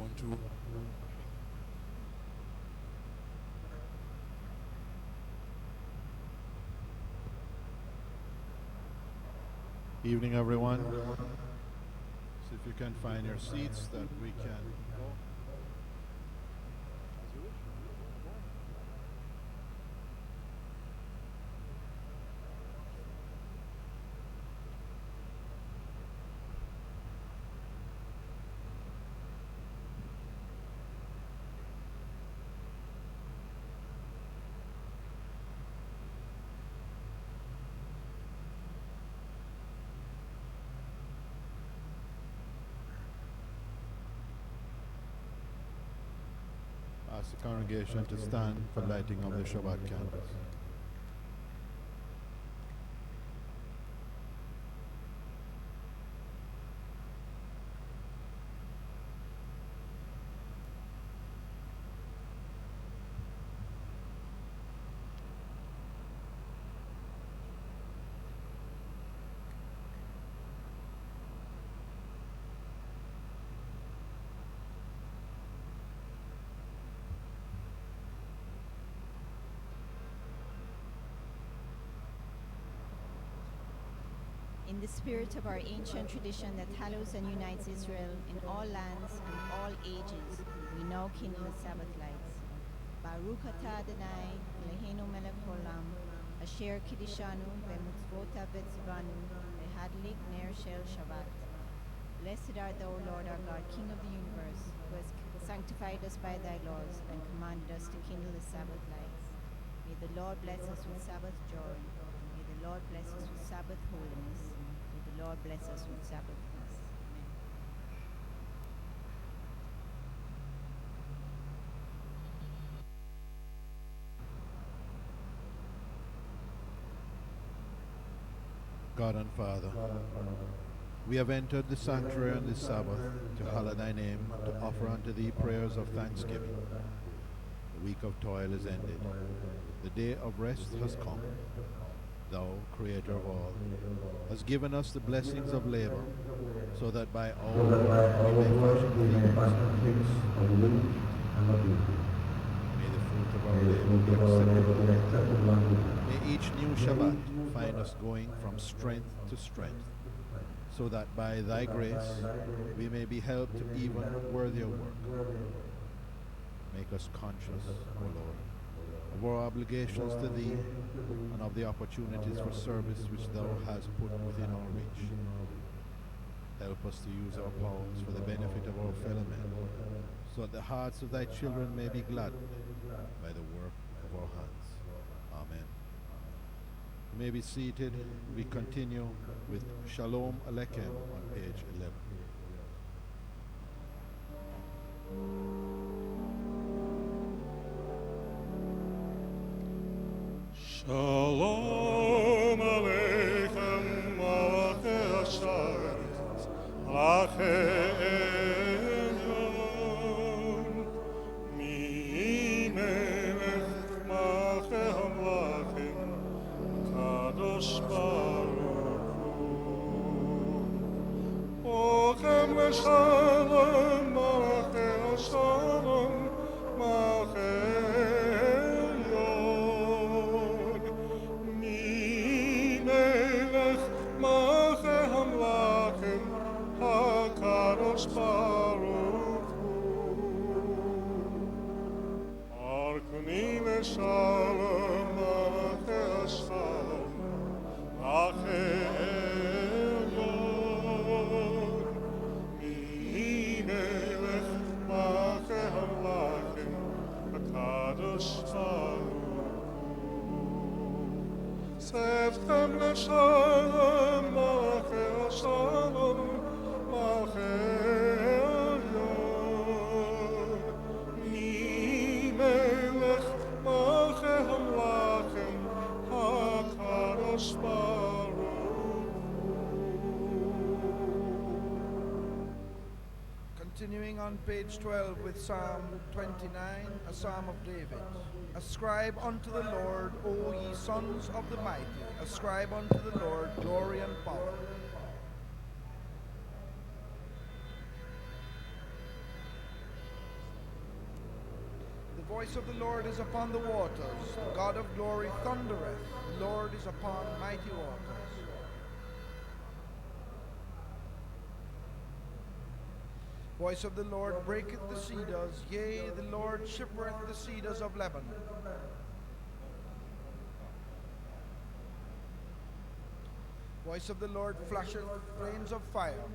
Bonjour. Evening, everyone. See if you can find your seats that we can go. As you wish. Ask the congregation to stand for lighting of the Shabbat candles. In the spirit of our ancient tradition that hallows and unites Israel in all lands and all ages, we now kindle the Sabbath lights. Baruch atah Adonai, Eloheinu melech haolam, asher kiddushanu b'mitzvotav v'tzivanu, v'hadlik ner shel Shabbat. Blessed art thou, Lord our God, King of the universe, who has sanctified us by thy laws and commanded us to kindle the Sabbath lights. May the Lord bless us with Sabbath joy. May the Lord bless us with Sabbath holiness. May the Lord bless us with Sabbath peace. Amen. God and Father, we have entered the sanctuary on this Sabbath to hallow thy name, to offer unto thee prayers of thanksgiving. The week of toil is ended. The day of rest has come. Thou, Creator of all, hast given us the blessings of labor, so that by our work we may fashion things of use and of beauty. May the fruit of our labor be acceptable unto thee. May each new Shabbat find us going from strength to strength, so that by thy grace we may be helped to even worthier work. Make us conscious, O Lord, of our obligations to thee and of the opportunities for service which thou hast put within our reach. Help us to use our powers for the benefit of our fellow men, so that the hearts of thy children may be gladdened by the work of our hands. Amen. You may be seated. We continue with Shalom Aleichem on page 11. Shalom Aleichem, Malachei Hasharetz, Malachei Elyon, Mi Melech Malachei Hamlachim, Kadosh Baruch Hu. Ochem L'Shalom, Malachei Hashalom, Malachei Baruch Hu. Arkuni Shalom Malachei Hashalom Malachei Elyon Mi Melech Malachei Hamlachim HaKadosh Baruch Hu. Sevchem L'Shalom Malachei Hashalom Malachei Continuing on page 12 with Psalm 29, a Psalm of David. Ascribe unto the Lord, O ye sons of the mighty, ascribe unto the Lord glory and power. voice of the Lord is upon the waters. The God of glory thundereth. The Lord is upon mighty waters. Voice of the Lord breaketh the cedars. Yea, the Lord shivereth the cedars of Lebanon. Voice of the Lord flasheth flames of fire.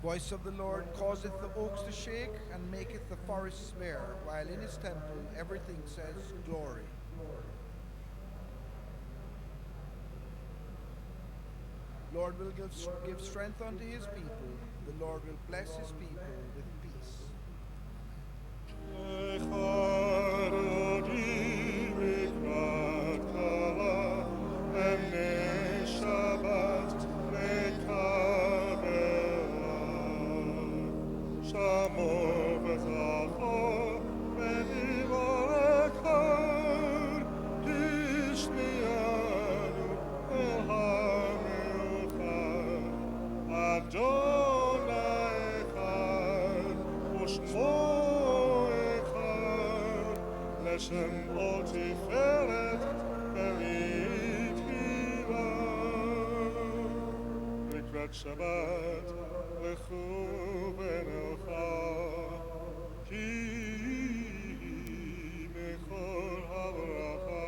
Voice of the Lord causeth the oaks to shake, and maketh the forests bare, while in his temple everything says, Glory. Lord will give strength unto his people. The Lord will bless his people with peace. Leshem oti feret berit hila Likrat Shabbat lechu benocha Ki mechor havracha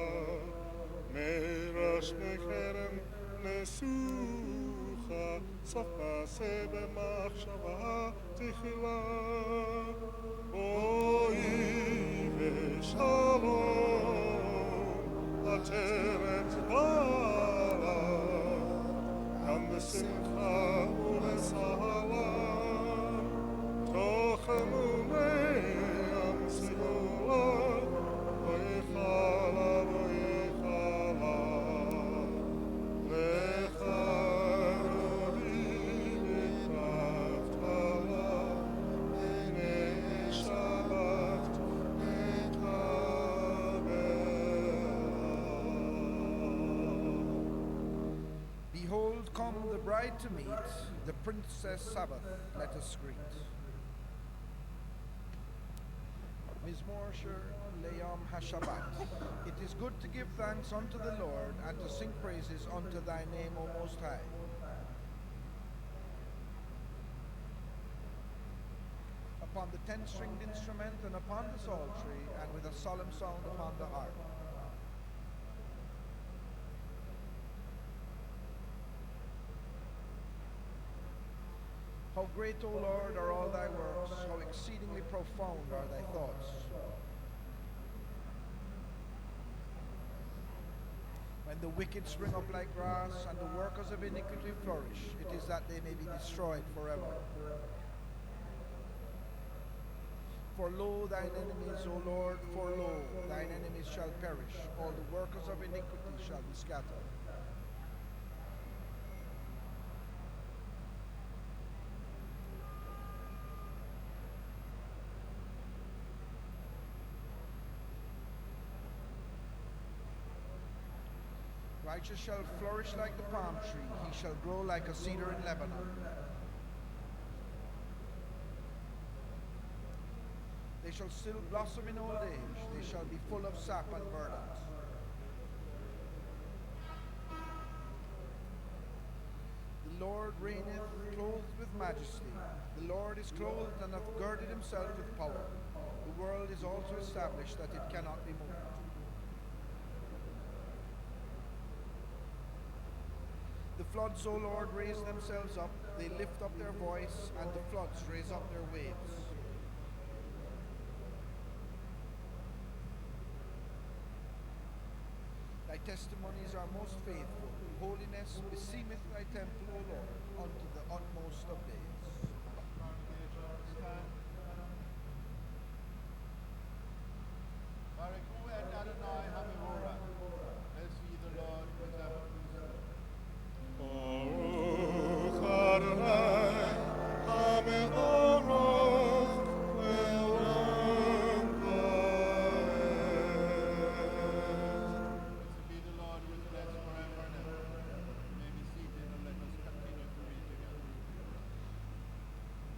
Merash mecherem nesucha Sof maseh b'machshava tichila Shalom, Ateret Bala, Gam B'Simcha U'B'Salam, Tochem U'Me'am Sigula, V'Yichala, V'Yichala, Lecha Rodi V'Kraftala, B'nei Shabbat, Behold, come the bride to meet, the princess Sabbath, let us greet. Mizmor Shir Leyom HaShabbat. It is good to give thanks unto the Lord, and to sing praises unto thy name, O Most High. Upon the 10-stringed instrument, and upon the psaltery, and with a solemn sound upon the harp. How great, O Lord, are all thy works, how exceedingly profound are thy thoughts. When the wicked spring up like grass, and the workers of iniquity flourish, it is that they may be destroyed forever. For lo, thine enemies, O Lord, for lo, thine enemies shall perish, all the workers of iniquity shall be scattered. Righteous shall flourish like the palm tree, he shall grow like a cedar in Lebanon. They shall still blossom in old age, they shall be full of sap and verdant. The Lord reigneth clothed with majesty. The Lord is clothed and hath girded himself with power. The world is also established that it cannot be moved. The floods, O Lord, raise themselves up, they lift up their voice, and the floods raise up their waves. Thy testimonies are most faithful. Holiness beseemeth thy temple, O Lord, unto the utmost of days. Baruch Adonai, HaMe'orach le'olam va'ed. Blessed be the Lord who is blessed forever and ever. You may be seated and let us continue to read together.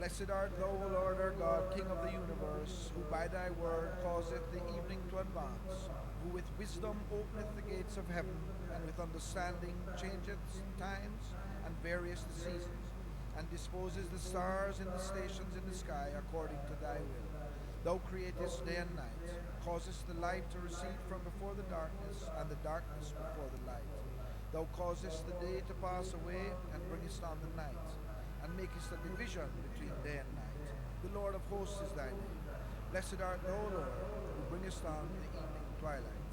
Blessed art thou, O Lord our God, King of the universe, who by thy word causeth the evening to advance, who with wisdom openeth the gates of heaven, and with understanding changeth times and various the seasons, and disposes the stars in the stations in the sky according to thy will. Thou createst day and night, causest the light to recede from before the darkness, and the darkness before the light. Thou causest the day to pass away, and bringest on the night, and makest a division between day and night. The Lord of hosts is thy name. Blessed art thou, O Lord, who bringest on the evening twilight.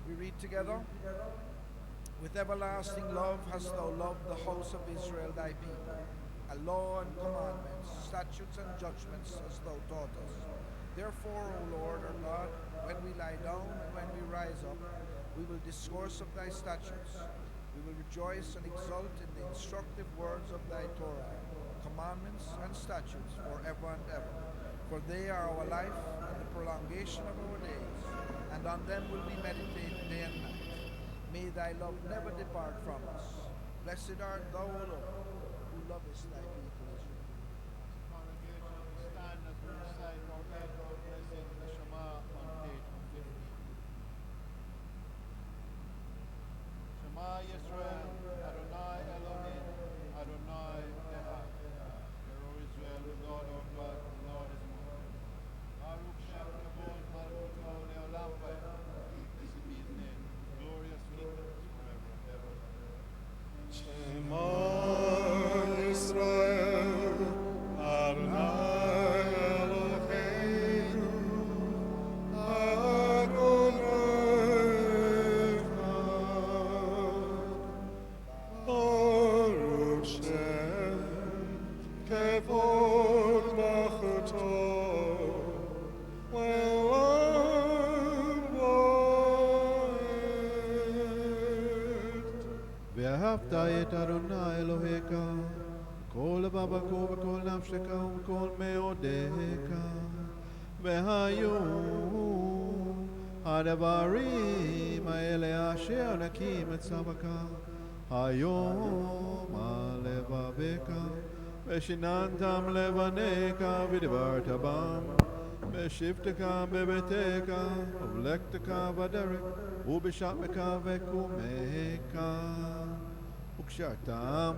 We read together. With everlasting love hast thou loved the house of Israel thy people. A law and commandments, statutes and judgments hast thou taught us. Therefore, O Lord our God, when we lie down and when we rise up, we will discourse of thy statutes. We will rejoice and exult in the instructive words of thy Torah, commandments and statutes forever and ever. For they are our life and the prolongation of our days, and on them will we meditate day and night. May thy love never depart from us. Blessed art thou, O Lord, who lovest thy people Israel. Congregation, we stand as we recite our eight-hour blessing, the Shema, on page 115. Shema Yisrael, Adonai Elohim, Adonai Echad. Hear, O Israel, the Lord our God, the Lord is one. Baruch Shem Kavod Malchuto Leolam Vayah. Blessed be his name, his glorious kingdom is forever and ever. Shema Yisrael, Adonai Eloheinu, Adonai Echad. Baruch Shem Kevod Malchuto, Le'olam Vayed. ואהבת את אדוני אלוהיך כל לבבך וכל נפשך וכל מאודיך והיו הדברים האלה אשר נקים את צוואך היום על לבביך ושיננתם לבניך ודיברת בם בשבתך בביתך ובלכתך בדרך ובשעתך וקומך וקשרתם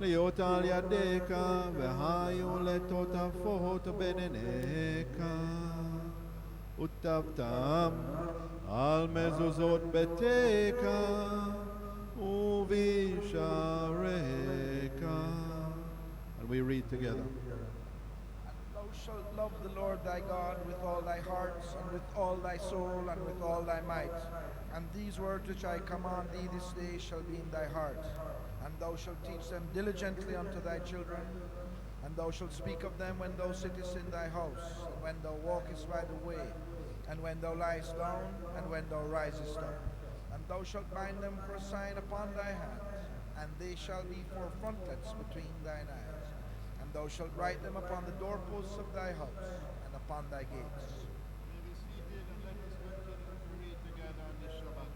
להיות על ידיך והיו לטוטפות בין עיניך וטבתם על מזוזות ביתך ובשעריך. And we read together. And thou shalt love the Lord thy God with all thy heart, and with all thy soul, and with all thy might. And these words which I command thee this day shall be in thy heart. And thou shalt teach them diligently unto thy children. And thou shalt speak of them when thou sittest in thy house, and when thou walkest by the way, and when thou liest down, and when thou risest up. And thou shalt bind them for a sign upon thy hand, and they shall be for frontlets between thine eyes. And thou shalt write them upon the doorposts of thy house, and upon thy gates. May be seated and let us continue to read together on this Shabbat.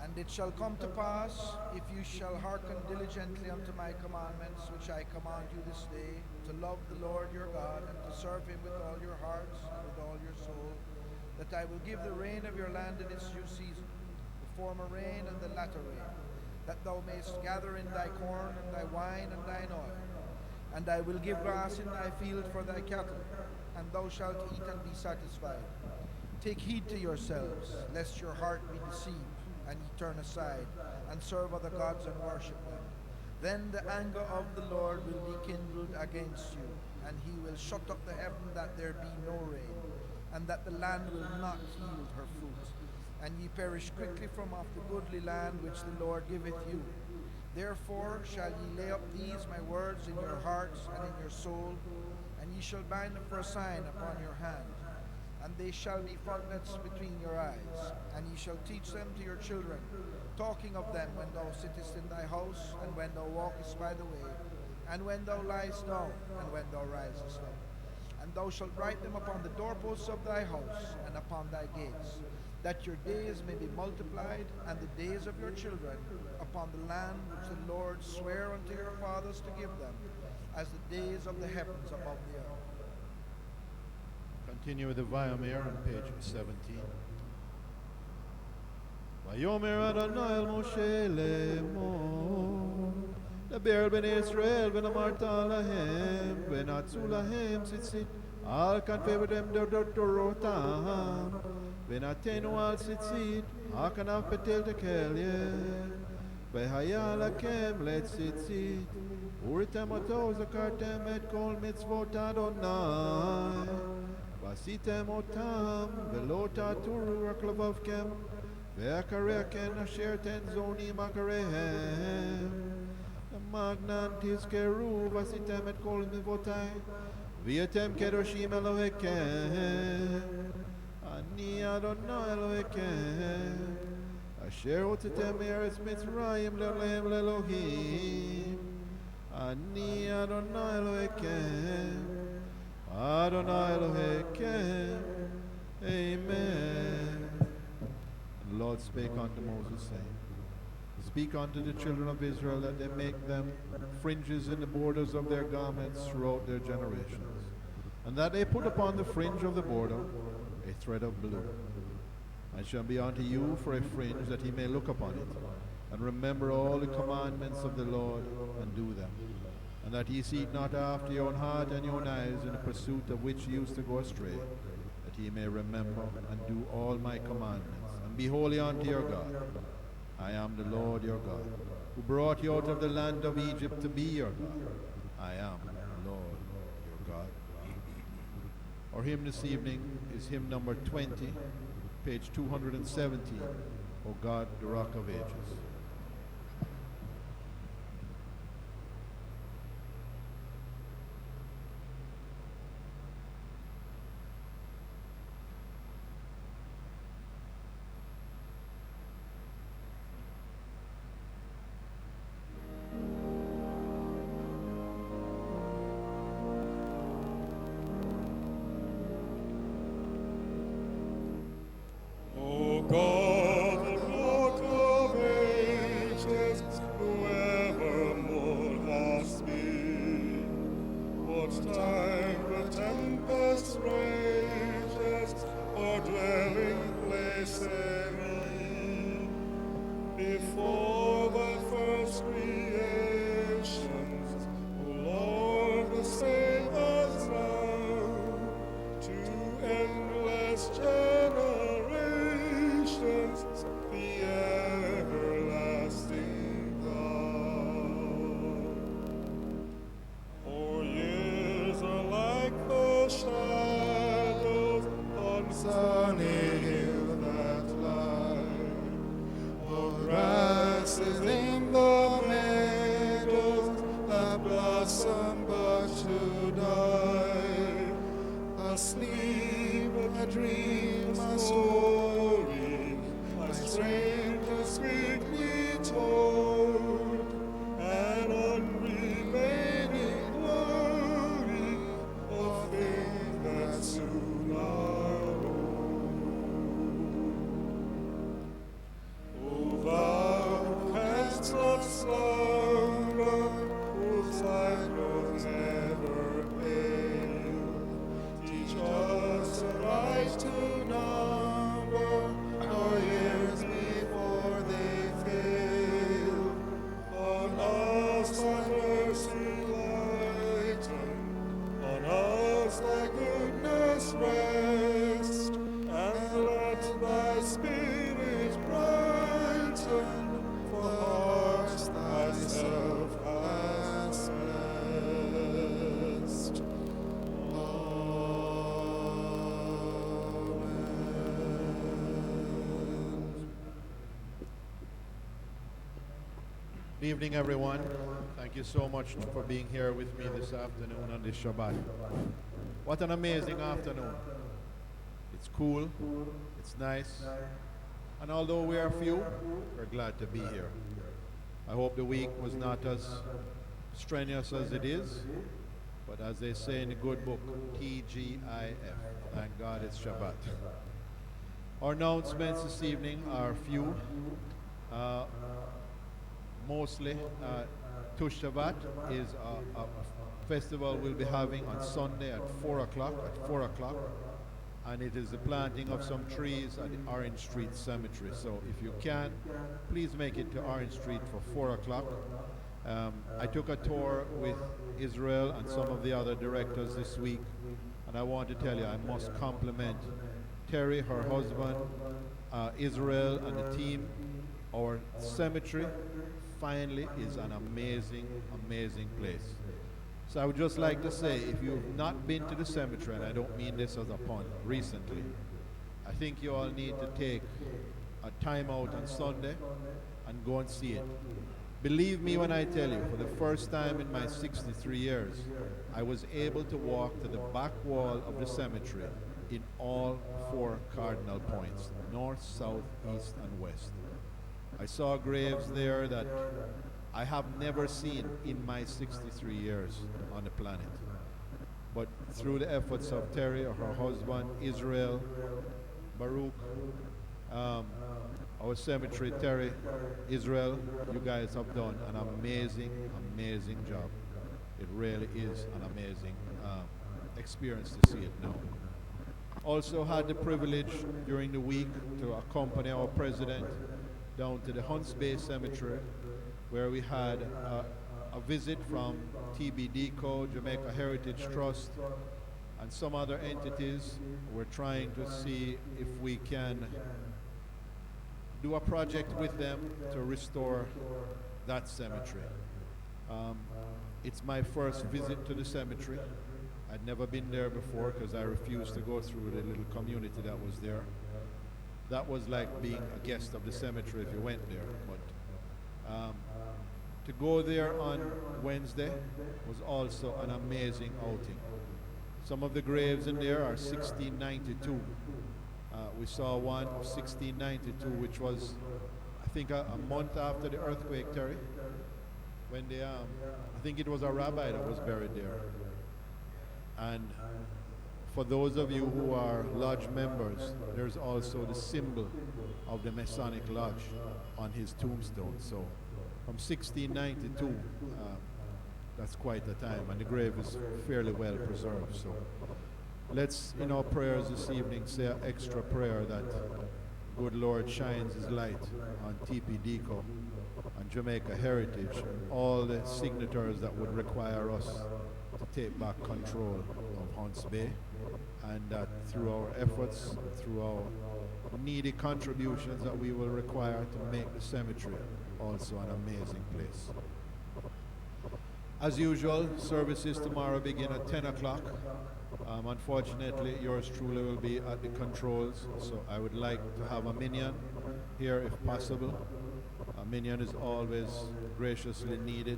And it shall come to pass, if you shall hearken diligently unto my commandments, which I command you this day, to love the Lord your God, and to serve him with all your hearts and with all your soul, that I will give the rain of your land in its due season, the former rain and the latter rain, that thou mayest gather in thy corn and thy wine and thine oil. And I will give grass in thy field for thy cattle, and thou shalt eat and be satisfied. Take heed to yourselves, lest your heart be deceived, and ye turn aside, and serve other gods and worship them. Then the anger of the Lord will be kindled against you, and he will shut up the heaven that there be no rain, and that the land will not yield her fruit. And ye perish quickly from off the goodly land which the Lord giveth you. Therefore shall ye lay up these my words in your hearts and in your soul, and ye shall bind them for a sign upon your hand. And they shall be frontlets between your eyes, and ye shall teach them to your children, talking of them when thou sittest in thy house, and when thou walkest by the way, and when thou liest down, and when thou risest up. And thou shalt write them upon the doorposts of thy house, and upon thy gates. that your days may be multiplied, and the days of your children upon the land which the Lord sware unto your fathers to give them, as the days of the heavens above the earth. Continue with the Vayomir on page 17. Vayomer Adonai el Moshe lemor, Leber ben Israel ben amarta lahem, ben atzu lahem tzitzit, al kanfe b'dem dorotam, ben atenu al tzitzit, hakanav petel tekelye, behaya lakem letzitzit, uritem oto zakartem et kol mitzvot Adonai, vasitem otam, velo taturu raklavavkem, ve'akareaken asher tenzoni makarehem, magnan tizkeru vasitem et kol mivotai, v'yetem kedoshim Elohekem, ani Adonai Elohekem, asher hotzetem eretz Mitzrayim le'olam le'Elohim, ani Adonai Elohekem, Adonai Elohekem, Amen. And the Lord spake unto Moses, saying, Speak unto the children of Israel that they make them fringes in the borders of their garments throughout their generations, and that they put upon the fringe of the border a thread of blue. And shall be unto you for a fringe, that ye may look upon it, and remember all the commandments of the Lord, and do them. And that ye seek not after your own heart and your own eyes, in the pursuit of which ye used to go astray, that ye may remember and do all my commandments, and be holy unto your God. I am the Lord your God, who brought you out of the land of Egypt to be your God. I am the Lord your God. Our hymn this evening is hymn number 20, page 217, O God, the Rock of Ages. O God, the Rock of Ages, who evermore hast been, what time the tempest rages, our dwelling place serene, before thy first creations, O Lord, the same as now, to endless generations, the everlasting God. For years are like the shadows on sunny hill that lie, or grasses in the meadows that blossom but to die. Asleep, a dream, a story, my strangers quickly told, an unremaining glory of things that soon are old. O thou who canst not slumber, whose light doth never fail, teach us aright to number our years before they fail. On us thy mercy lighten, on us thy goodness rest, and let thy spirit brighten for hearts thyself hast blessed. Amen. Good evening, everyone. Thank you so much for being here with me this afternoon on this Shabbat. What an amazing afternoon. It's cool, it's nice, and although we are few, we're glad to be here. I hope the week was not as strenuous as it is, but as they say in the good book, TGIF, thank God it's Shabbat. Our announcements this evening are few. Uh, Mostly, Tush Shabbat is a festival we'll be having on Sunday at 4 o'clock. And it is the planting of some trees at the Orange Street Cemetery. So if you can, please make it to Orange Street for 4 o'clock. I took a tour with Israel and some of the other directors this week, and I want to tell you, I must compliment Terry, her husband, Israel, and the team. Our cemetery finally is an amazing, amazing place. So I would just like to say, if you've not been to the cemetery, and I don't mean this as a pun, recently, I think you all need to take a time out on Sunday and go and see it. Believe me when I tell you, for the first time in my 63 years, I was able to walk to the back wall of the cemetery in all 4 cardinal points, north, south, east, and west. I saw graves there that I have never seen in my 63 years on the planet. But through the efforts of Terry, her husband, Israel, Baruch, our cemetery, Terry, Israel, you guys have done an amazing, amazing job. It really is an amazing experience to see it now. Also had the privilege during the week to accompany our president down to the Hunts Bay Cemetery, where we had a visit from TBDCO, Jamaica Heritage Trust, and some other entities. We're trying to see if we can do a project with them to restore that cemetery. It's my first visit to the cemetery. I'd never been there before because I refused to go through the little community that was there. That was like being a guest of the cemetery if you went there. But to go there on Wednesday was also an amazing outing. Some of the graves in there are 1692. We saw one of 1692, which was, I think, a month after the earthquake, Terry, when they, I think it was a rabbi that was buried there. And for those of you who are lodge members, there's also the symbol of the Masonic Lodge on his tombstone. So from 1692, that's quite a time, and the grave is fairly well preserved. So let's, in our prayers this evening, say an extra prayer that good Lord shines his light on TPDCO, on Jamaica Heritage, all the signatories that would require us to take back control of Hunts Bay, and that through our efforts, through our needy contributions that we will require to make the cemetery also an amazing place. As usual, services tomorrow begin at 10 o'clock. Unfortunately, yours truly will be at the controls, so I would like to have a minion here if possible. A minion is always graciously needed.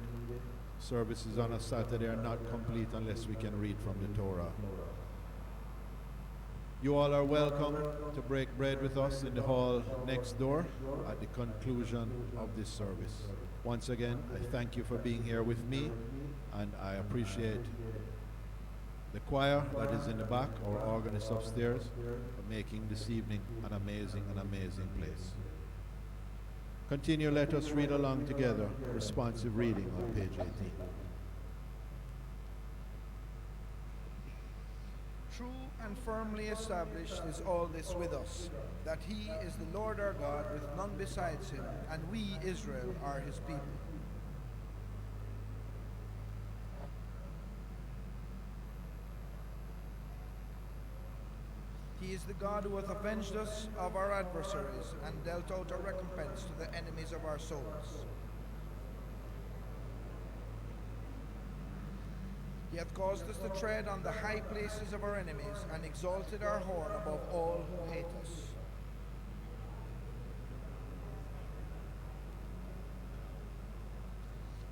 Services on a Saturday are not complete unless we can read from the Torah. You all are welcome to break bread with us in the hall next door at the conclusion of this service. Once again, I thank you for being here with me, and I appreciate the choir that is in the back, our organist upstairs, for making this evening an amazing place. Continue, let us read along together, responsive reading on page 18. True and firmly established is all this with us, that he is the Lord our God, with none besides him, and we, Israel, are his people. He is the God who hath avenged us of our adversaries, and dealt out a recompense to the enemies of our souls. He hath caused us to tread on the high places of our enemies, and exalted our horn above all who hate us.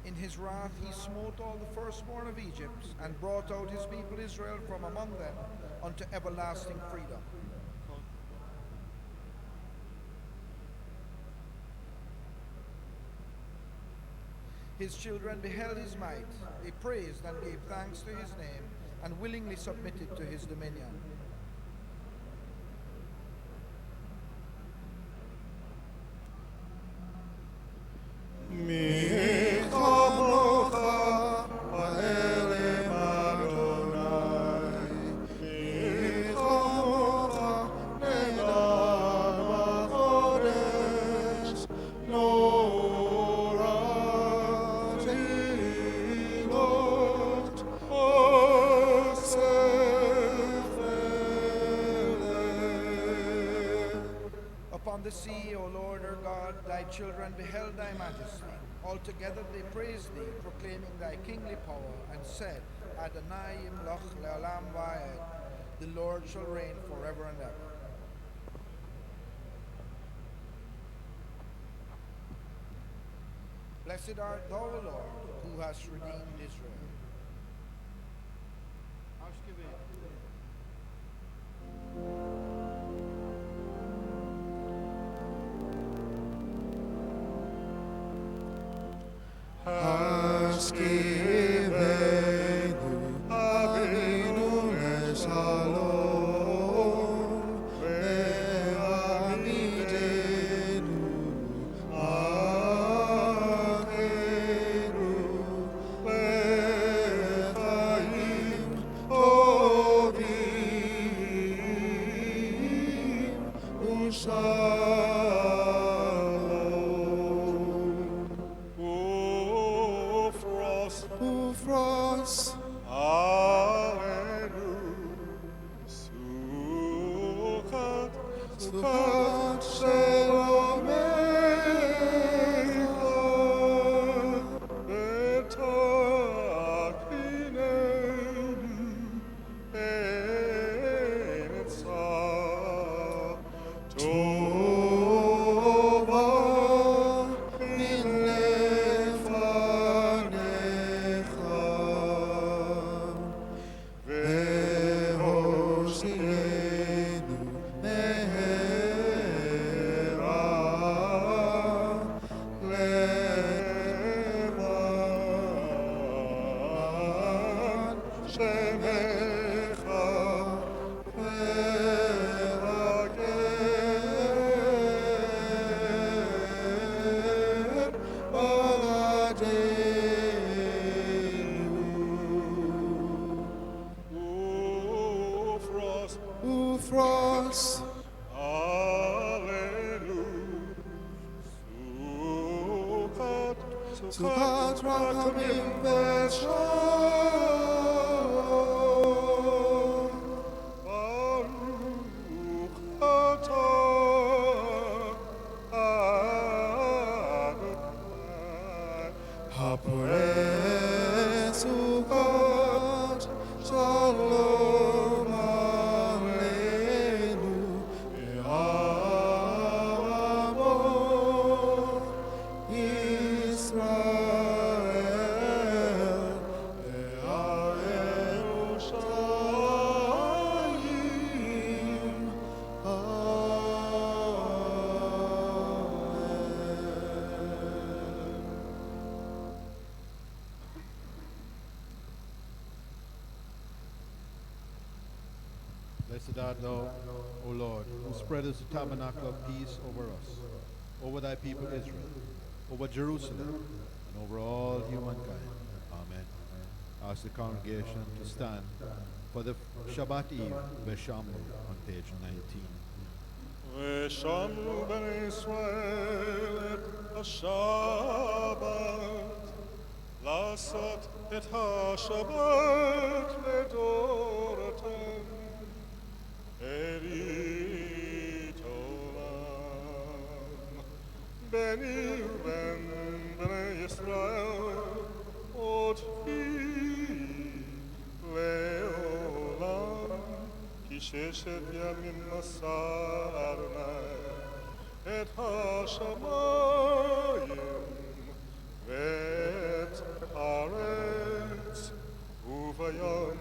In his wrath he smote all the firstborn of Egypt, and brought out his people Israel from among them unto everlasting freedom. His children beheld his might, they praised and gave thanks to his name, and willingly submitted to his dominion. Upon the sea, O Lord our God, thy children beheld thy majesty. Altogether they praised thee, proclaiming thy kingly power, and said, Adonai imloch le'olam va'ed. The Lord shall reign forever and ever. Blessed art thou, O Lord, who hast redeemed Israel. Hasgivenu Avinu Shalom Ve'amidenu Achenu Lechaim Tovim Ushalom Ufros Alleluia Sukkot Shelomecha V'takinenu Enetzah Tova min lefanecha Ve'hoshilenu mehera leman shemecha ve'hager Ufros Alleluia Sukkot Rachamim V'Shalom Baruch atah Adonai Haporeh Sukkot Shalom Aleinu Ve'amo Yisrael Ve'Yerushalayim Amen. Blessed art thou, O Lord, who spreadest the tabernacle of peace over us, over thy people Israel, over Jerusalem, and over all humankind. Amen. Ask the congregation to stand for the Shabbat Eve Beshamru on page 19. ושמרו בני ישראל את השבת, לעשות את השבת לדורתם, ברית עולם. בני ובן בני ישראל, אותי לעולם. כי ששת ימים נשא אדוני את השמיים ואת הארץ, וביום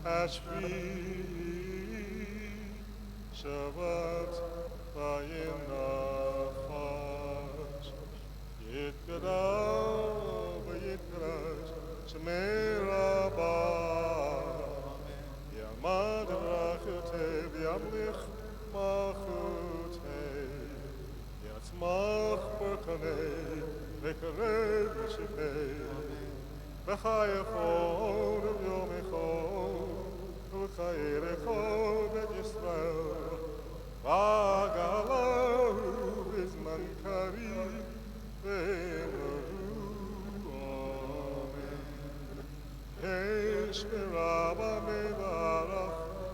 השביעי שבת וינפש. יתגדל ויתקדש שמי רבה, יעמד ברכותי וימליך מלכותי, יצמח פרקני וקרב נשיקי, בחייכו וביומכו ולחיי רחוב את ישראל, וגאלהו בזמן קריב ואמרו אמן. שמירה במדרך,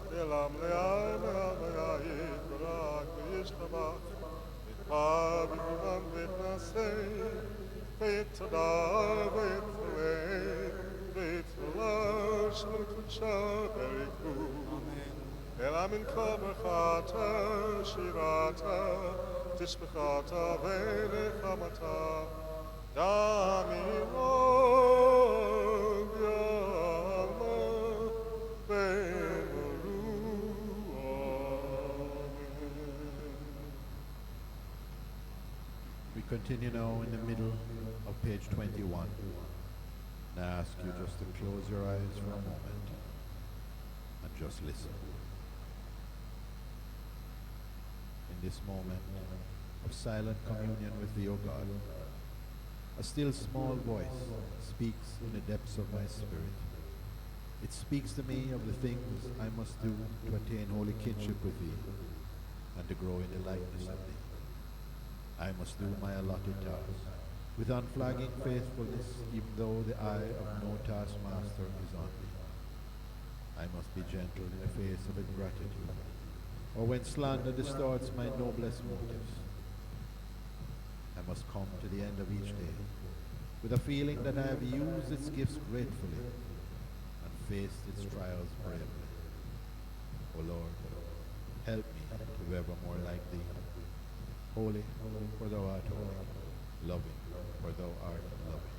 ולמלאה מהמאה יתברך וישתבח Avivam v'tnasei, v'tadar v'tlei, v'tlash v'kudsha beriku. Elamin koverchata, shirata, tishbechata v'lechamata, dami og yama v'emoru. We continue now in the middle of page 21. And I ask you just to close your eyes for a moment and just listen. In this moment of silent communion with thee, O God, a still small voice speaks in the depths of my spirit. It speaks to me of the things I must do to attain holy kinship with thee and to grow in the likeness of thee. I must do my allotted task with unflagging faithfulness, even though the eye of no taskmaster is on me. I must be gentle in the face of ingratitude, or when slander distorts my noblest motives. I must come to the end of each day with a feeling that I have used its gifts gratefully and faced its trials bravely. O Lord, help me to be ever more like thee. Holy, for thou art holy. Loving, for thou art loving.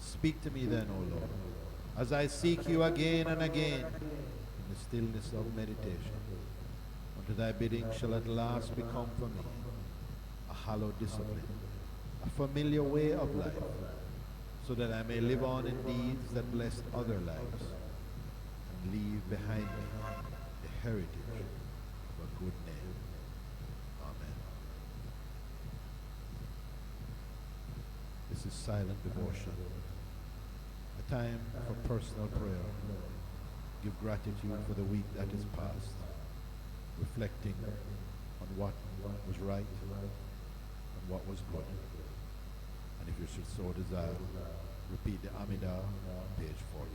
Speak to me then, O Lord, as I seek you again and again in the stillness of meditation. Unto thy bidding shall at last become for me a hallowed discipline, a familiar way of life, so that I may live on in deeds that bless other lives and leave behind me the heritage of a good name. Amen. This is silent devotion, a time for personal prayer. Give gratitude for the week that is past, reflecting on what was right and what was good. And if you should so desire, repeat the Amidah on page 40.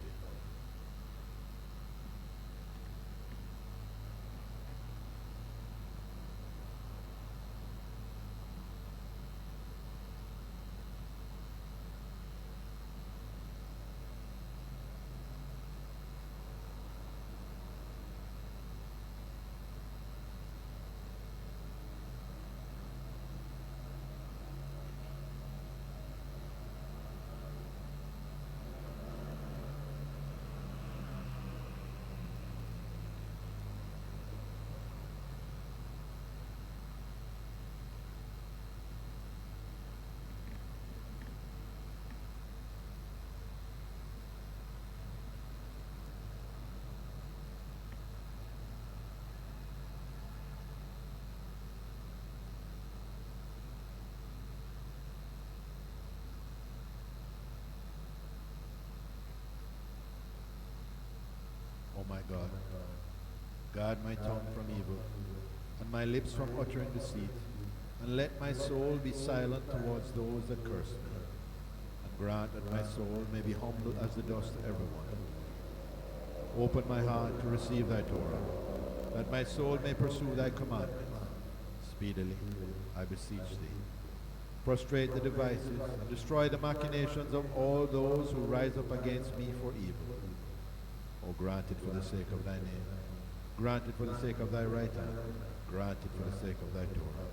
O my God, guard my tongue from evil, and my lips from uttering deceit, and let my soul be silent towards those that curse me, and grant that my soul may be humble as the dust to everyone. Open my heart to receive thy Torah, that my soul may pursue thy commandments. Speedily, I beseech thee. Frustrate the devices and destroy the machinations of all those who rise up against me for evil. O grant it for the sake of thy name. Grant it for the sake of thy right hand. Grant it for the sake of thy Torah.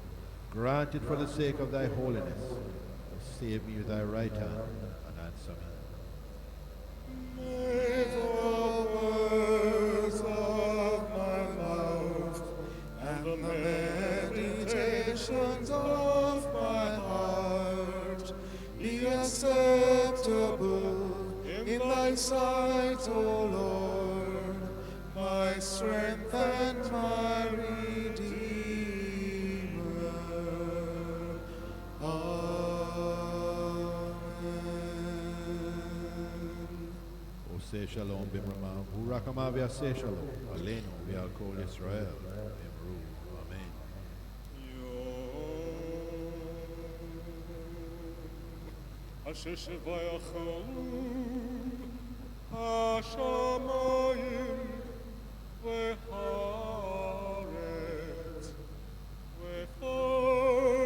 Grant it for the sake of thy holiness. Save me with thy right hand and answer me. May the words of my mouth and the meditations of my heart be acceptable in thy sight, O Lord, my strength and my Redeemer. Amen. Say shalom b'mramav, u'rakamav yaseh shalom, aleinu v'al kol Yisrael, emru, amen. אשר שביכו השמיים והארץ וכל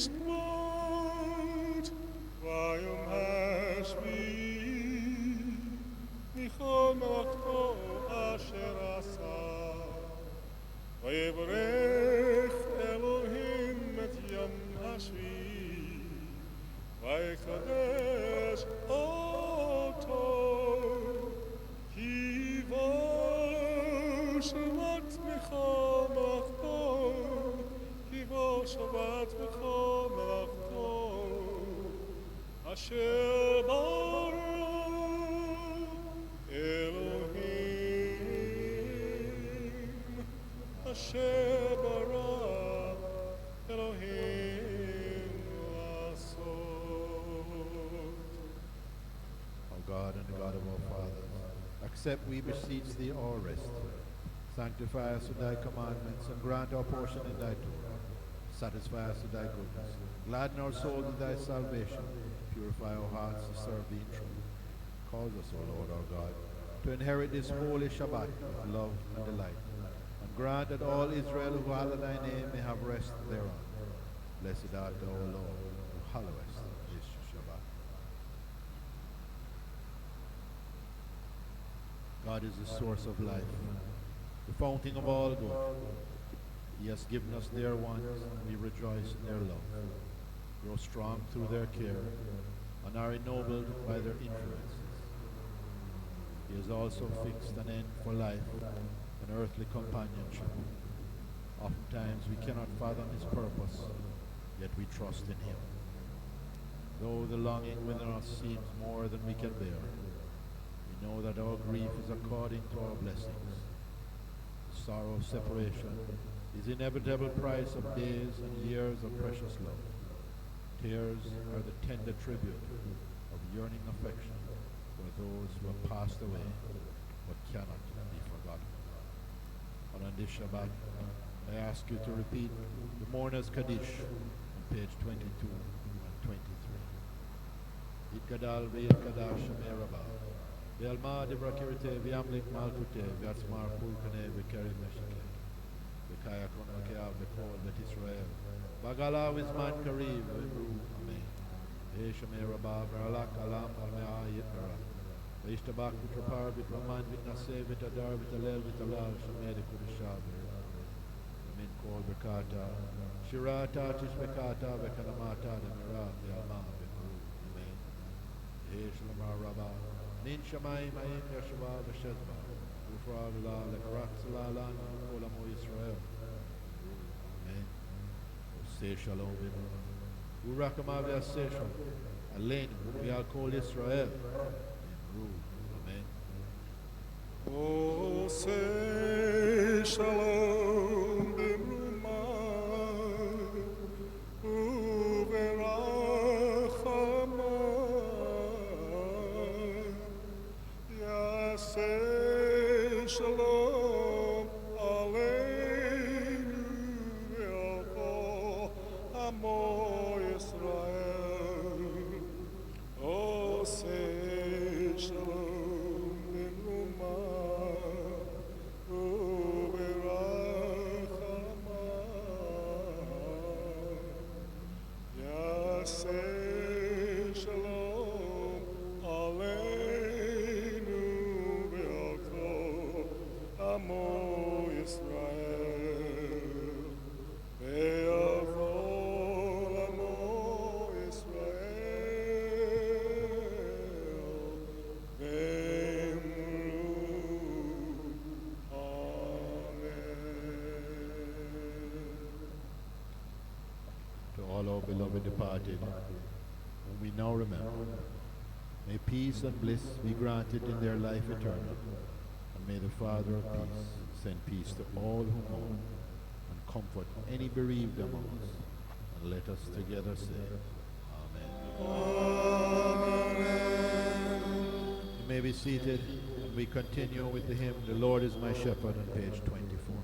וישקוט, ויאמר שבי, מכל מלאכתו אשר עשה. ויברך אלוהים את יום השביעי, ויקדש אותו, כי בו שבת בכל מלאכתו, כי בו שבת בכל מלאכתו, אשר ברא אלוהים, אשר ברא אלוהים לעשות. O God and the God of our fathers, accept, we beseech thee, our rest. Sanctify us with thy commandments, and grant our portion in thy Torah. Satisfy us with thy goodness. Gladden our souls with thy salvation. Purify our hearts to serve thee in truth. Cause us, O Lord our God, to inherit this holy Shabbat with love and delight. And grant that all Israel who hallow thy name may have rest thereon. Blessed art thou, O Lord, who hallowest this Shabbat. God is the source of life, the fountain of all good. He has given us their wants, and we rejoice in their love. Grow strong through their care, and are ennobled by their influences. He has also fixed an end for life and earthly companionship. Oftentimes we cannot fathom his purpose, yet we trust in him. Though the longing within us seems more than we can bear, we know that our grief is according to our blessings. The sorrow of separation is the inevitable price of days and years of precious love. Tears are the tender tribute of yearning affection for those who have passed away but cannot be forgotten. And on this Shabbat, I ask you to repeat the Mourner's Kaddish on page 22 and 23. Itgadal ve'ilkadash meraba, ve'alma devrakirite ve'amlik malkute ve'atzmar pulkane ve'kerim meshake, ve'kaya kon ve'keav ve'kol ve'tisrael, Bagala Wizman Kareem, Amen. Eshamir Rabba, Veralak Alam, Almea Yitara. Ishtabak Vitrapar, Vitraman, Vitnase, Vitadar, Vitalel, Vitalal, Shamedi Kudishab. Amen. Kol Bekata, Shirata, Tishbekata, Vekanamata, Demira, Yalma, Vekuru. Amen. Eshamar Rabba, Nin Shamay, Mayim, Yashua, Veshezba, Ufra, Vila, Lekarak, Salalan, Kolamo Israel. Say shalom, Urakama v'ya say shalom. Aleinu v'yal kol Yisrael. Amen. Oh, say shalom b'mrumah u'berachamah. Yaseh shalom aleinu ve'al kol amo Yisrael. Oh, say shalom b'mrumah u'berachamah. Yaseh shalom aleinu ve'al kol amo Yisrael. Ve'al kol amo Yisrael. Ve'emru Amen. To all our beloved departed, whom we now remember, may peace and bliss be granted in their life eternal, and may the Father of peace send peace to all who mourn, and comfort any bereaved among us. And let us together say, Amen. You may be seated, and we continue with the hymn, The Lord is My Shepherd, on page 24.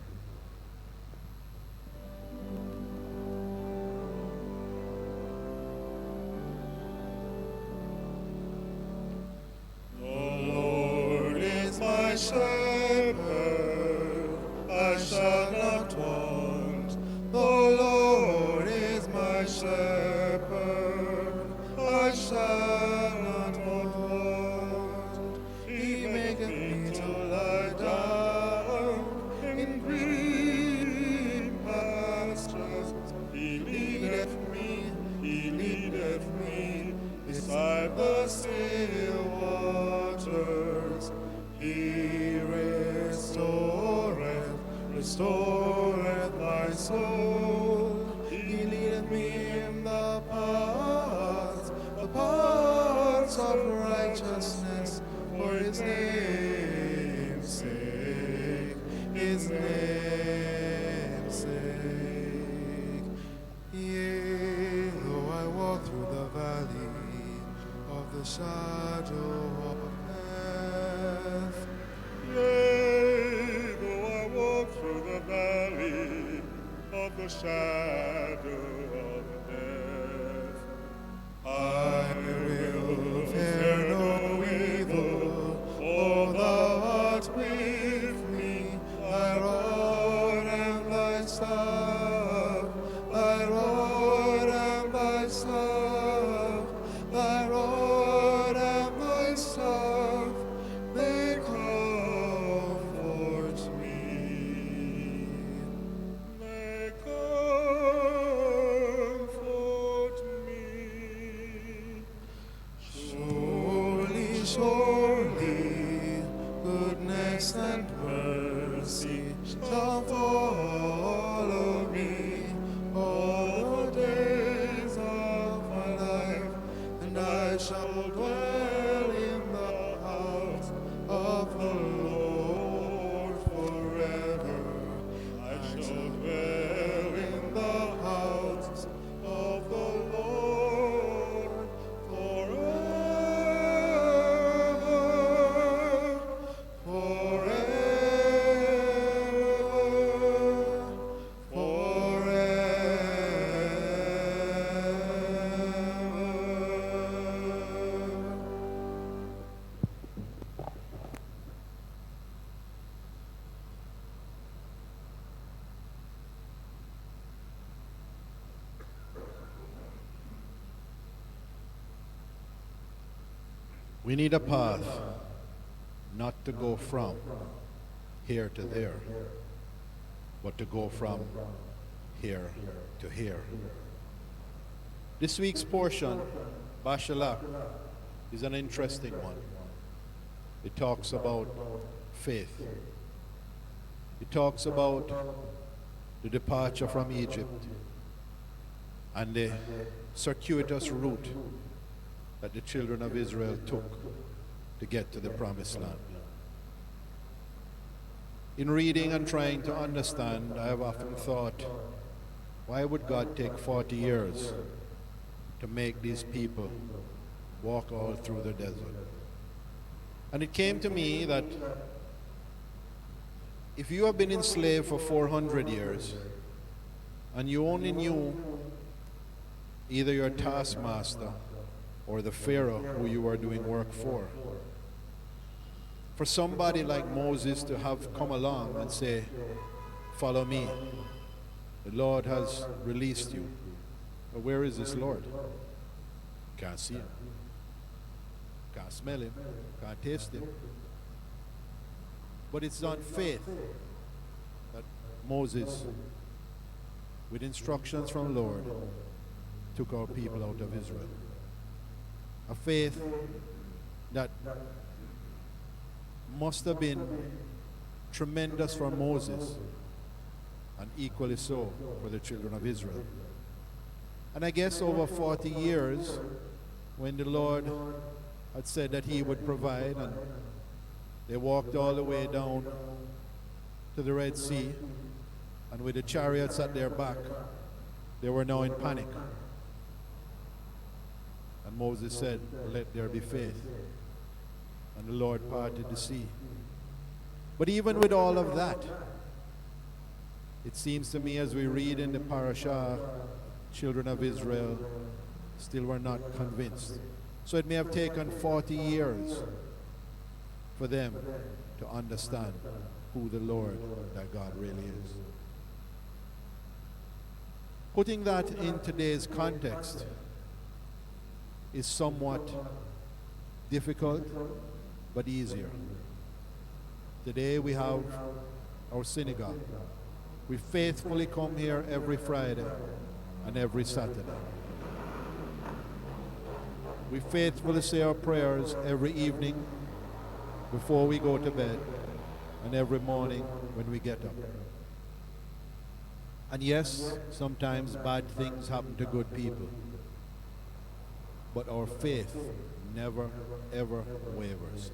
My shepherd, I shall not want. The Lord is my my shepherd, I shall not want. He maketh me to lie down in green pastures. He leadeth me beside the still waters. He restoreth my soul. He leadeth me in the paths of righteousness for his name's sake, his name's sake. Yea, though I walk through the valley of the shadow of death, yea, though I walk through the valley of the shadow of death, I will fear no evil, for thou art with me. Thy rod and thy staff, thy rod and thy staff, thy rod and thy staff, they comfort me. They comfort me. Surely, surely, goodness and mercy shall follow me all the days of my life, and I shall dwell in the house of the Lord forever. I shall dwell in the house of the Lord forever, forever, forever. We need a path, not to go from here to there, but to go from here to here. This week's portion, Bashalak, is an interesting one. It talks about faith. It talks about the departure from Egypt and the circuitous route that the children of Israel took to get to the promised land. In reading and trying to understand, I have often thought, why would God take 40 years to make these people walk all through the desert? And it came to me that if you have been enslaved for 400 years and you only knew either your taskmaster or the Pharaoh who you are doing work for somebody like Moses to have come along and say, follow me, the Lord has released you. But where is this Lord? Can't see him, can't smell him, can't taste him. But it's on faith that Moses, with instructions from the Lord, took our people out of Israel. A faith that must have been tremendous for Moses and equally so for the children of Israel. And I guess over 40 years, when the Lord had said that he would provide, and they walked all the way down to the Red Sea, and with the chariots at their back, they were now in panic. And Moses said, let there be faith. And the Lord parted the sea. But even with all of that, it seems to me as we read in the parashah, children of Israel still were not convinced. So it may have taken 40 years for them to understand who the Lord, that God really is. Putting that in today's context is somewhat difficult but easier. Today we have our synagogue. We faithfully come here every Friday and every Saturday. We faithfully say our prayers every evening before we go to bed and every morning when we get up. And yes, sometimes bad things happen to good people. But our faith never, ever wavers.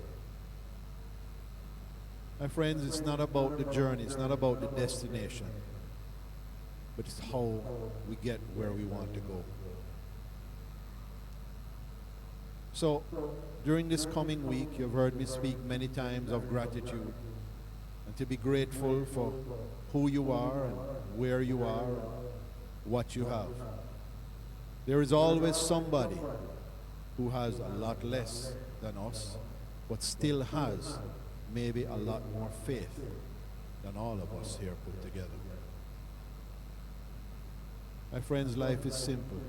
My friends, it's not about the journey, it's not about the destination, but it's how we get where we want to go. So, during this coming week, you've heard me speak many times of gratitude and to be grateful for who you are and where you are and what you have. There is always somebody who has a lot less than us, but still has maybe a lot more faith than all of us here put together. My friends, life is simple.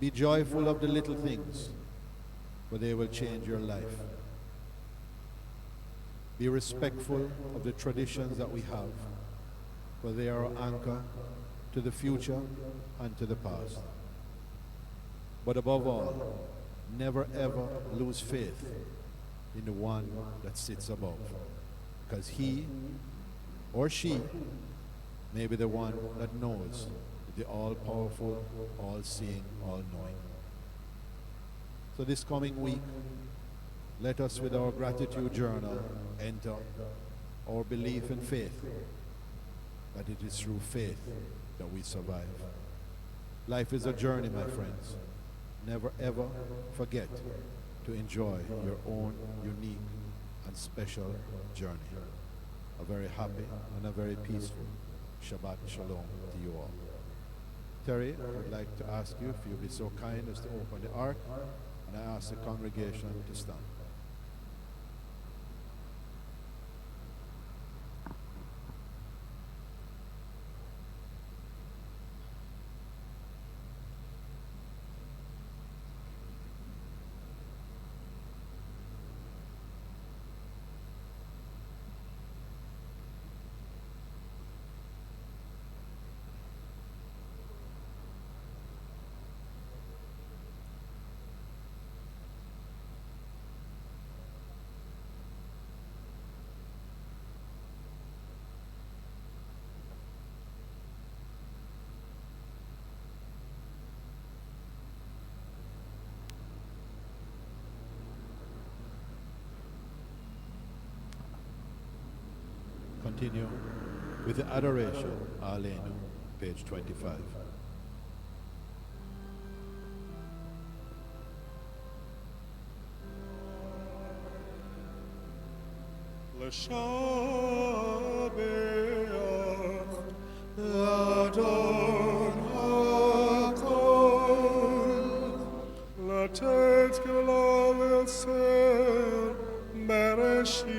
Be joyful of the little things, for they will change your life. Be respectful of the traditions that we have, for they are our anchor to the future and to the past. But above all, never ever lose faith in the one that sits above, because he or she may be the one that knows, the all-powerful, all-seeing, all-knowing. So this coming week, let us with our gratitude journal enter our belief and faith that it is through faith that we survive. Life is a journey, my friends. Never ever forget to enjoy your own unique and special journey. A very happy and a very peaceful Shabbat Shalom to you all. Terry, I would like to ask you if you'll be so kind as to open the ark, and I ask the congregation to stand. Continue with the adoration, Alenu, page 25. לשבח לאדון הכל, לתת גאולה ולסר בראשית,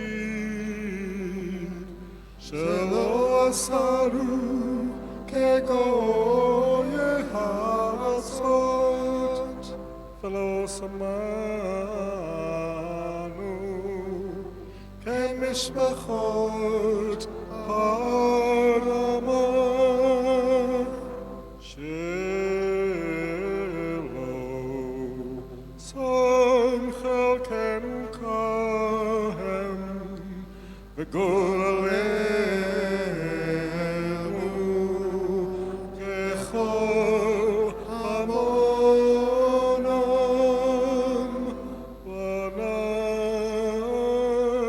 שלא עשנו כגויי הארצות, ולא שמענו כמשפחות האדמה, שלא שם חלקנו כהם וגורלנו ככל המונם,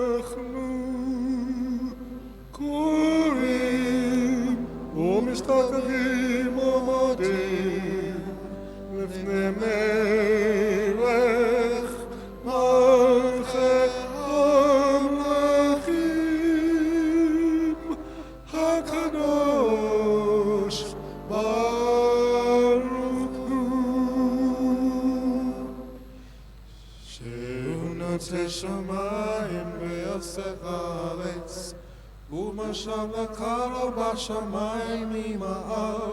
ואנחנו קוראים ומשתחווים ומודים לפני מלך מלכי המלכים הקדוש ברוך הוא, שהוא נוצר שמיים ויוצר הארץ, ומשב לקרב בשמיים ממעל,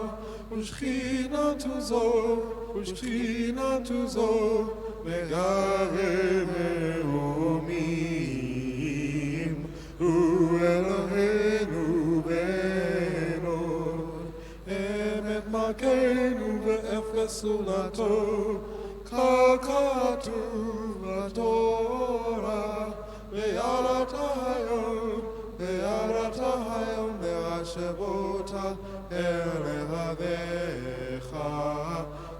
ושכינה זו, מגרה מרומים, הוא אלוהינו בנור, אמת מלכנו ואפס סולתו, כך כתוב בתורה, ויראת היום להשבות אל לבביך,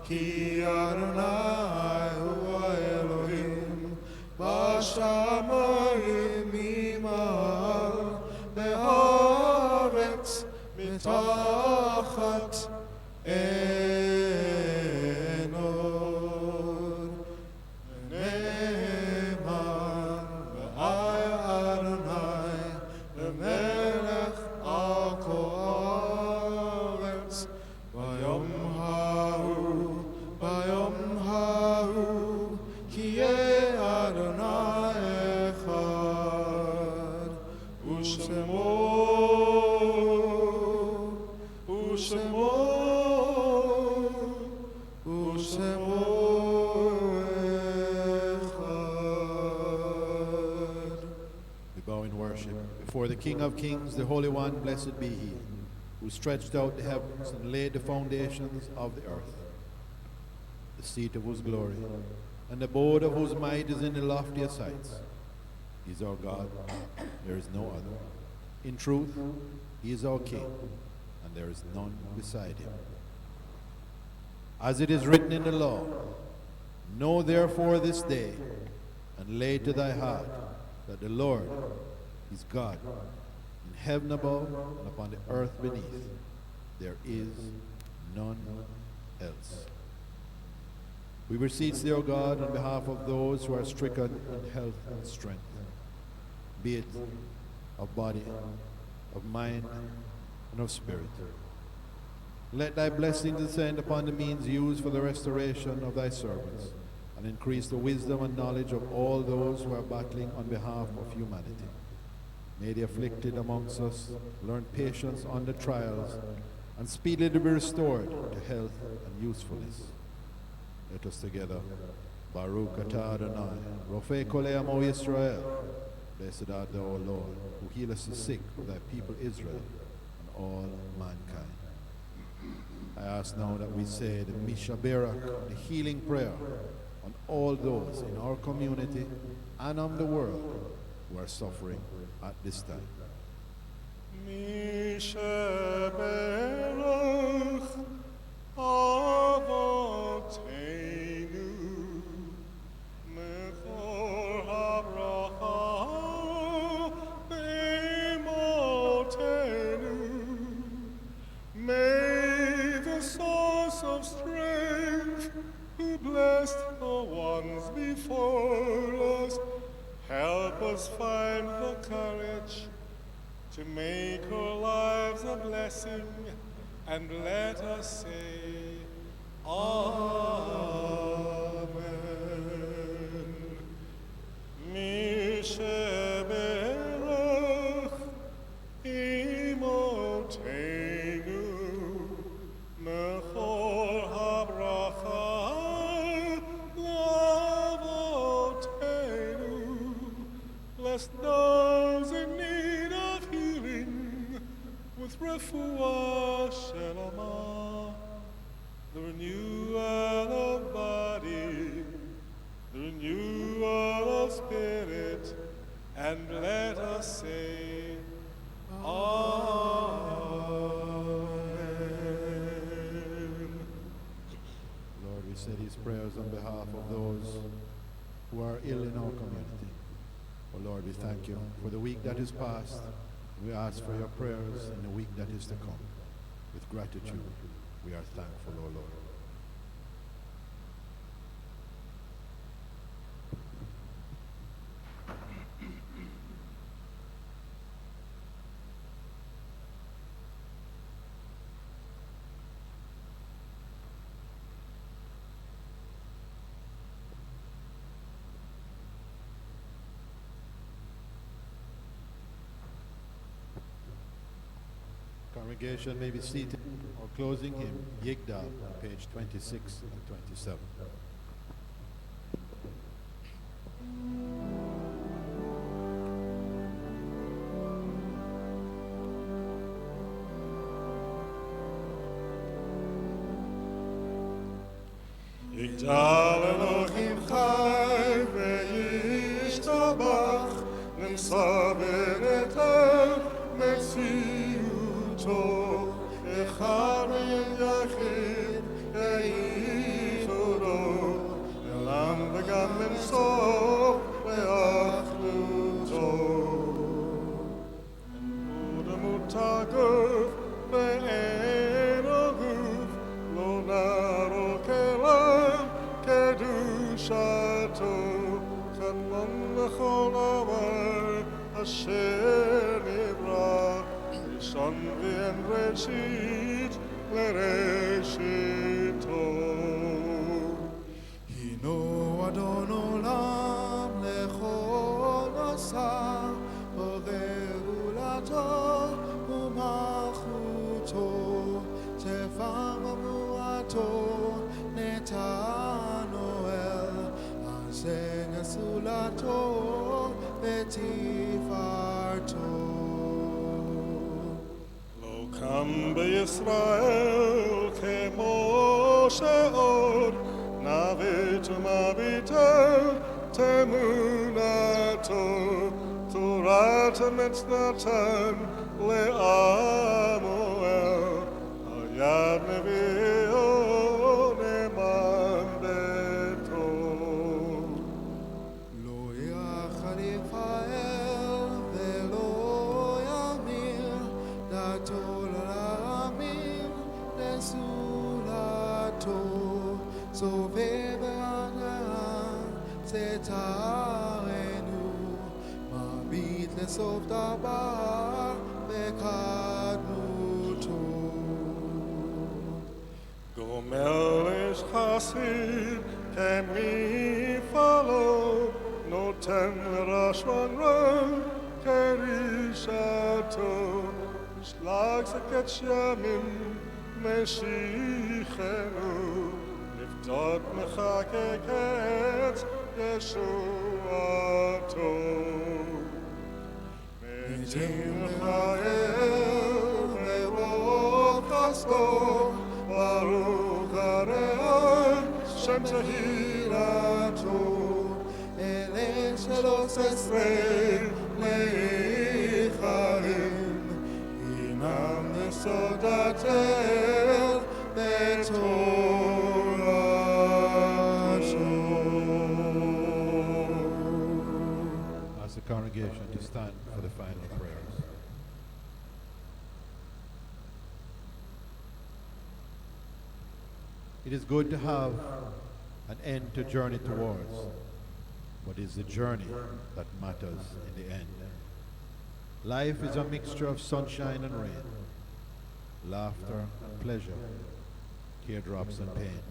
כי אדוני הוא האלוהים בשמיים ממעל, בארץ מתחת אין אור. נאמן ואי אדוני למלך על כל הארץ, ביום ההוא כי יהיה אדוני אחד, ושמו אחד. We bow in worship before the King of Kings, the Holy One, blessed be He, who stretched out the heavens and laid the foundations of the earth, the seat of whose glory and the abode of whose might is in the loftiest heights. He is our God, there is no other. In truth, He is our King, and there is none beside Him. As it is written in the law, know therefore this day, and lay to thy heart, that the Lord is God, in heaven above and upon the earth beneath. There is none else. We beseech thee, O God, on behalf of those who are stricken in health and strength, be it of body, of mind, and of spirit. Let thy blessings descend upon the means used for the restoration of thy servants, and increase the wisdom and knowledge of all those who are battling on behalf of humanity. May the afflicted amongst us learn patience under trials, and speedily be restored to health and usefulness. Let us together, Baruch atah Adonai, Rofei kol amo Yisrael. Blessed art thou, O Lord, who healest the sick of thy people Israel and all mankind. I ask now that we say the Mishaberak, the healing prayer, on all those in our community and on the world who are suffering at this time. Mishaberach Avotenu Mechor HaBracha Beimotenu. May the source of strength, who blessed the ones before us, help us find the courage to make our lives a blessing, and let us say, Amen. Mishaberach Imotenu Mechor HaBracha Lavotenu. Bless those in need of healing with refuah shelama, the renewal of body, the renewal of spirit, and let us say, Amen. Lord, we say these prayers on behalf of those who are ill in our community. Oh Lord, we thank you for the week that is past. We ask for your prayers in the week that is to come. With gratitude, we are thankful, O Lord. Congregation may be seated or closing hymn, Yigdal, on page 26 and 27. יגדל אלוהים חי וישתבח, נמצא ונטל מציאותו, אחד ויחיד יעידו, לעולם וגם אין סוף לאחדותו. ודמות הגוף ואין הגוף, לא נערו כליו קדושתו, חלום לכל דבר אשר נברא, ראשון ואין ראשית לראשיתו. הינו אדון עולם לכל עשה, בגאולתו ומלכותו, תפאר ומועתו נתנו אל, עשה גאולתו ותפארתו. לא קם בישראל כמו שעוד, נביט ומביטל תמונתו, תורת אמת נתן לעמואל, על יד נביאו נאמן ביתו. לא יחד יפעל ולא ימיר, דתו לעמים לזולתו, סובב הנאה צאתנו, מביט לסוף דבר בקדמותו. גומל איש חסיד כמפעלו, נותן לרשלנות כרישתו, שלג שקץ ימים משיחנו, לפדות מחקק את ישועתו. מתים לך אל מרוב חסדו, ברוך הרעיון שם תהילתו, אלה 13 לחיים, הינם יסודת אל בתורתו. Ask the congregation to stand for the final prayers. It is good to have an end to journey towards, but it's the journey that matters in the end. Life is a mixture of sunshine and rain, laughter and pleasure, teardrops and pain.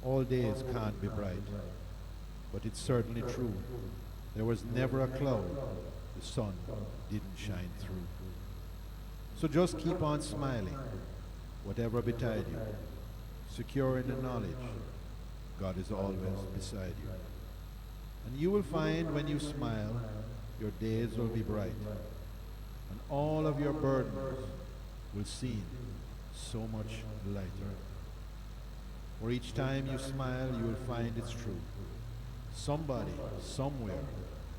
All days can't be bright, but it's certainly true. There was never a cloud the sun didn't shine through. So just keep on smiling, whatever betide you, secure in the knowledge God is always beside you. And you will find when you smile, your days will be bright, and all of your burdens will seem so much lighter. For each time you smile, you will find it's true. Somebody, somewhere,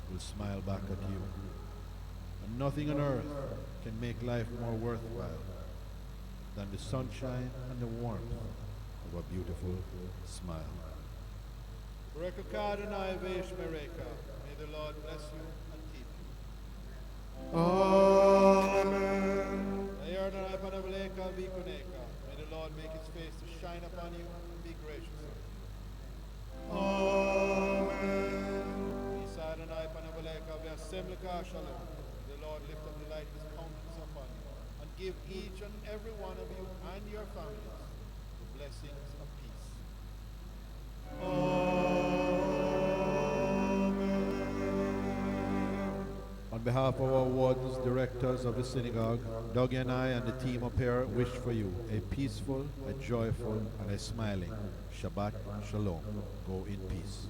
will smile back at you. And nothing on earth can make life more worthwhile than the sunshine and the warmth of a beautiful smile. May the Lord bless you and keep you. Amen. May the Lord make his face to shine upon you and be gracious to you. Amen. The Lord lift up the light of his countenance upon you and give each and every one of you and your families the blessings of peace. Amen. On On behalf of our wardens, directors of the synagogue, Doug and I and the team up here wish for you a peaceful, a joyful, and a smiling Shabbat Shalom. Go in peace.